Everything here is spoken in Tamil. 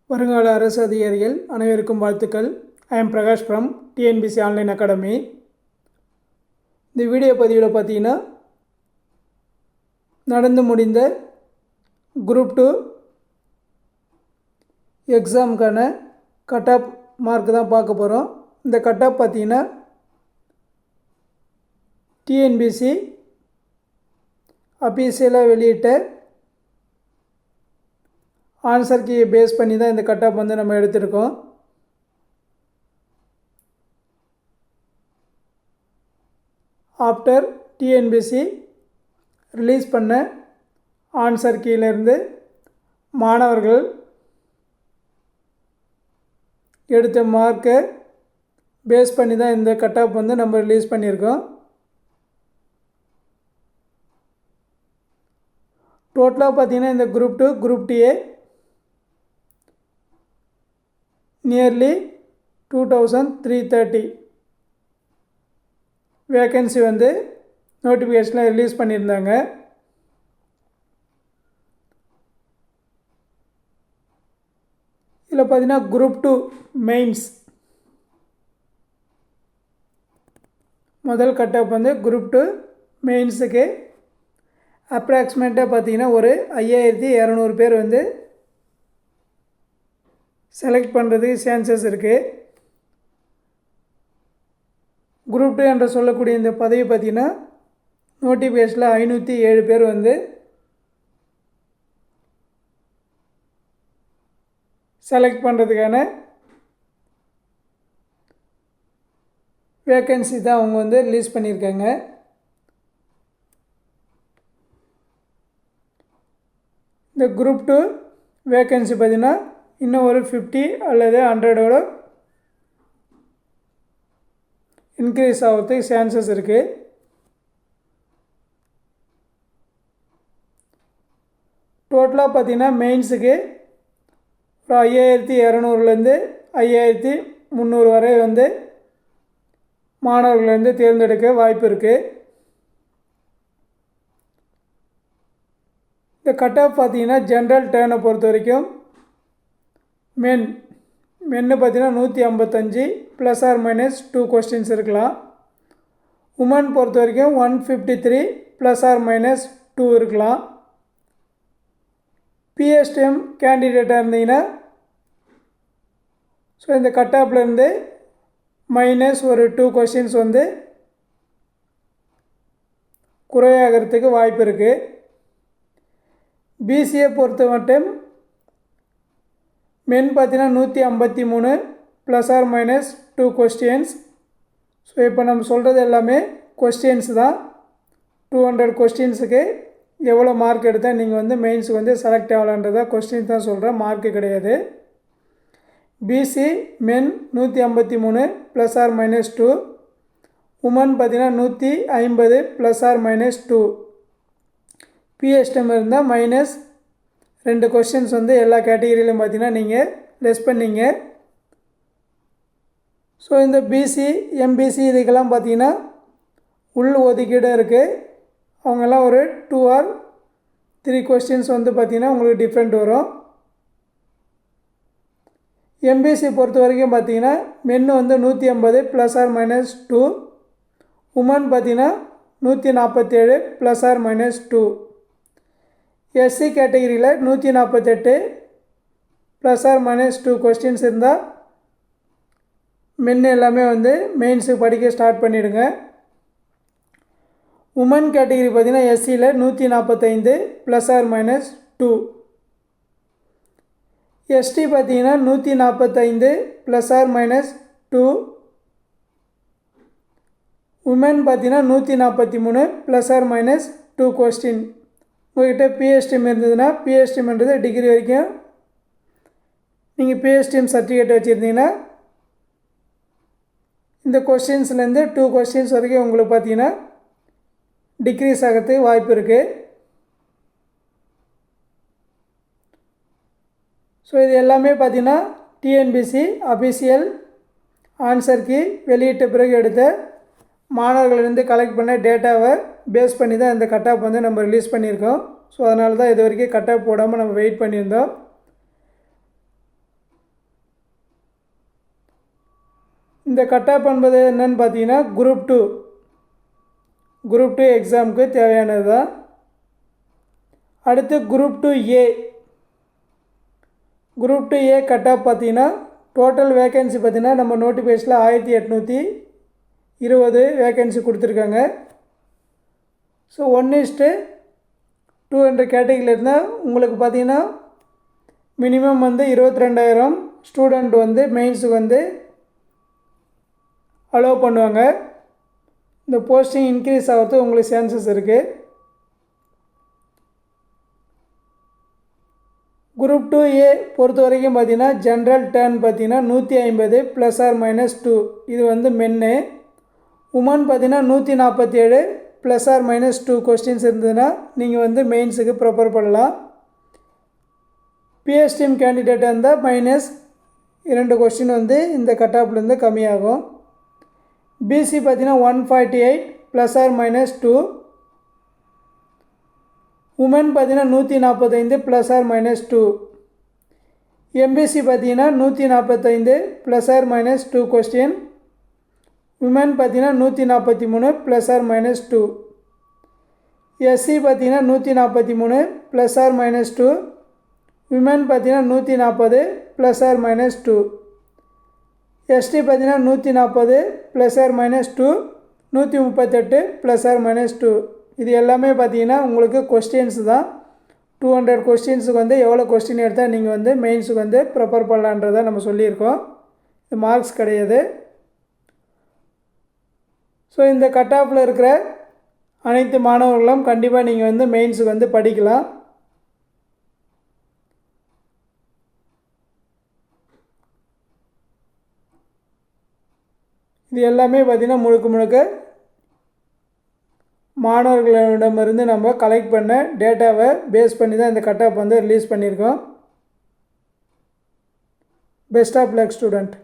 வருங்கால அரசு அதிகாரிகள் அனைவருக்கும் வாழ்த்துக்கள். I am Prakash from TNPSC online academy. இந்த வீடியோ பதிவில் பார்த்தீங்கன்னா நடந்து முடிந்த குரூப் 2 எக்ஸாமுக்கான கட் ஆஃப் மார்க் தான் பார்க்க போகிறோம். இந்த கட் ஆஃப் பார்த்தீங்கன்னா டிஎன்பிசி அஃபீஷியலாக வெளியிட்ட ஆன்சர் கீயை பேஸ் பண்ணி தான் இந்த கட் ஆஃப் வந்து நம்ம எடுத்திருக்கோம். ஆஃப்டர் டிஎன்பிசி ரிலீஸ் பண்ண ஆன்சர் கீயிலேருந்து மாணவர்கள் எடுத்த மார்க்கை பேஸ் பண்ணி தான் இந்த கட் ஆஃப் வந்து நம்ம ரிலீஸ் பண்ணியிருக்கோம். டோட்டலாக பார்த்தீங்கன்னா இந்த குரூப் 2 குரூப் டிஏ நியர்லி 2330 வேக்கன்சி வந்து நோட்டிஃபிகேஷனில் ரிலீஸ் பண்ணியிருந்தாங்க. இதில் பார்த்தீங்கன்னா குரூப் 2 மெயின்ஸ் முதல் கட் ஆஃப் வந்து குரூப் 2 மெயின்ஸுக்கு அப்ராக்சிமேட்டாக பார்த்தீங்கன்னா ஒரு 5200 பேர் வந்து செலக்ட் பண்ணுறதுக்கு சான்சஸ் இருக்குது. குரூப் 2 என்று சொல்லக்கூடிய இந்த பதவி பார்த்திங்கன்னா நோட்டிஃபிகேஷனில் 507 பேர் வந்து செலக்ட் பண்ணுறதுக்கான வேக்கன்சி தான் அவங்க வந்து ரிலீஸ் பண்ணியிருக்காங்க. இந்த குரூப் 2 வேக்கன்சி பார்த்திங்கன்னா இன்னும் ஒரு 50 அல்லது 100ஓட இன்க்ரீஸ் ஆகிறதுக்கு சான்சஸ் இருக்குது. டோட்டலாக பார்த்திங்கன்னா மெயின்ஸுக்கு ஒரு 5200லேருந்து 5300 வரை வந்து மாணவர்கள் வந்து தேர்ந்தெடுக்க வாய்ப்பு இருக்குது. இந்த கட் ஆஃப் பார்த்திங்கன்னா ஜென்ரல் டேர்னை பொறுத்த வரைக்கும் மென்னு பார்த்திங்கன்னா 155 ப்ளஸ் ஆர் மைனஸ் 2 கொஸ்டின்ஸ் இருக்கலாம். உமன் பொறுத்த வரைக்கும் 153 ப்ளஸ் ஆர் மைனஸ் 2 இருக்கலாம். பிஎஸ்டிஎம் கேண்டிடேட்டாக இருந்தீங்கன்னா ஸோ இந்த கட் ஆஃப்லேருந்து மைனஸ் ஒரு 2 கொஸ்டின்ஸ் வந்து குறையாகிறதுக்கு வாய்ப்பு இருக்குது. பிசிஏ பொறுத்த மட்டும் மென் பார்த்தீங்கன்னா 153 plus or minus 2 questions. So இப்போ நம்ம சொல்கிறது எல்லாமே கொஸ்டின்ஸ் தான். 200 கொஸ்டின்ஸுக்கு எவ்வளோ மார்க் எடுத்தால் நீங்கள் வந்து மெயின்ஸுக்கு வந்து செலக்ட் ஆகலான்றதா கொஸ்டின்ஸ் தான் சொல்கிறேன், மார்க்கு கிடையாது. PC men 153 plus or minus 2, woman பார்த்தீங்கன்னா 150 ப்ளஸ் ஆர் மைனஸ் 2. பிஎஸ்டிஎம் இருந்தால் மைனஸ் 2 கொஸ்டின்ஸ் வந்து எல்லா கேட்டகிரியிலும் பார்த்தீங்கன்னா நீங்கள் லெஸ் பண்ணிங்க. ஸோ இந்த பிசி எம்பிசி இதுக்கெல்லாம் பார்த்தீங்கன்னா உள் ஒதுக்கீடு இருக்குது. அவங்கெல்லாம் ஒரு 2 or 3 கொஸ்டின்ஸ் வந்து பார்த்திங்கன்னா உங்களுக்கு டிஃப்ரெண்ட் வரும். எம்பிசி பொறுத்த வரைக்கும் பார்த்திங்கன்னா மென்னு வந்து 150 ப்ளஸ் ஆர் மைனஸ் 2, உமன் பார்த்திங்கன்னா 147 ப்ளஸ் ஆர் மைனஸ் 2. எஸ்சி கேட்டகிரியில் 148 ப்ளஸ் ஆர் மைனஸ் 2 கொஸ்டின்ஸ் இருந்தால் மென் எல்லாமே வந்து மெயின்ஸுக்கு படிக்க ஸ்டார்ட் பண்ணிவிடுங்க. உமன் கேட்டகிரி பார்த்திங்கன்னா எஸ்சியில் 145 ப்ளஸ் ஆர் மைனஸ் 2. எஸ்டி பார்த்திங்கன்னா 145 ப்ளஸ் ஆர் மைனஸ் 2. உமன் பார்த்திங்கன்னா 143 ப்ளஸ் ஆர் மைனஸ் 2 கொஸ்டின். உங்கள்கிட்ட பிஎஸ்டிஎம் இருந்ததுன்னா பிஎஸ்டிஎம்ன்றது டிகிரி வரைக்கும் நீங்கள் பிஎஸ்டிஎம் சர்டிஃபிகேட் வச்சுருந்தீங்கன்னா இந்த கொஸ்டின்ஸ்லேருந்து 2 கொஸ்டின்ஸ் வரைக்கும் உங்களுக்கு பார்த்தீங்கன்னா டிக்ரீஸ் ஆகிறதுக்கு வாய்ப்பு இருக்குது. ஸோ இது எல்லாமே பார்த்தீங்கன்னா டிஎன்பிசி அஃபிஷியல் ஆன்சர் கீ வெளியிட்ட பிறகு எடுத்த மாணவர்களிருந்து கலெக்ட் பண்ண டேட்டாவை பேஸ் பண்ணி தான் இந்த கட் ஆஃப் வந்து நம்ம ரிலீஸ் பண்ணியிருக்கோம். ஸோ அதனால தான் இது வரைக்கும் கட் ஆஃப் போடாமல் நம்ம வெயிட் பண்ணியிருந்தோம். இந்த கட் ஆஃப் என்பது என்னன்னு பார்த்தீங்கன்னா குரூப் டூ எக்ஸாமுக்கு தேவையானது தான். அடுத்து குரூப் டூ ஏ கட் ஆஃப் பார்த்தீங்கன்னா டோட்டல் வேக்கன்சி பார்த்தீங்கன்னா நம்ம நோட்டிஃபிகேஷனில் 1820 வேக்கன்சி கொடுத்துருக்காங்க. ஸோ 1:200 கேட்டகரியில் இருந்தால் உங்களுக்கு பார்த்தீங்கன்னா மினிமம் வந்து 22,000 ஸ்டூடெண்ட் வந்து மெயின்ஸுக்கு வந்து அலோவ் பண்ணுவாங்க. இந்த போஸ்டிங் இன்க்ரீஸ் ஆகிறது உங்களுக்கு சான்சஸ் இருக்குது. குரூப் 2A பொறுத்த வரைக்கும் பார்த்தீங்கன்னா ஜென்ரல் டர்ன் பார்த்தீங்கன்னா 150 +or-2 இது வந்து மென்னு. உமன் பார்த்தீங்கன்னா 147 +or-2 கொஸ்டின்ஸ் இருந்ததுன்னா நீங்கள் வந்து மெயின்ஸுக்கு ப்ரிப்பேர் பண்ணலாம். பிஎஸ் டீம் கேண்டிடேட் இருந்தால் -2 கொஸ்டின் வந்து இந்த கட் ஆஃப்லேருந்து கம்மியாகும். பிசி பார்த்தீங்கன்னா 148 +or-2. உமன் பார்த்தீங்கன்னா 145 +or-2. எம்பிசி பார்த்தீங்கன்னா 145 +or-2 கொஸ்டின். உமன் பார்த்தீங்கன்னா 143 +or-2. எஸ்சி பார்த்தீங்கன்னா 143 +or-2. விமன் பார்த்தீங்கன்னா 140 +or-2. எஸ்டி பார்த்தீங்கன்னா 140 +or-2. 138 +or-2. இது எல்லாமே பார்த்தீங்கன்னா உங்களுக்கு கொஸ்டின்ஸ் தான். 200 கொஸ்டின்ஸுக்கு வந்து எவ்வளோ கொஸ்டின் எடுத்தால் நீங்கள் வந்து மெயின்ஸுக்கு வந்து ப்ரிப்பேர் பண்ணலான்றதை நம்ம சொல்லியிருக்கோம். இது மார்க்ஸ் கிடையாது. ஸோ இந்த கட் ஆஃபில் இருக்கிற அனைத்து மாணவர்களும் கண்டிப்பாக நீங்கள் வந்து மெயின்ஸுக்கு வந்து படிக்கலாம். இது எல்லாமே பார்த்திங்கன்னா முழுக்க மாணவர்களிடமிருந்து நம்ம கலெக்ட் பண்ண டேட்டாவை பேஸ் பண்ணி தான் இந்த கட் ஆஃப் வந்து ரிலீஸ் பண்ணியிருக்கோம். Best of luck student.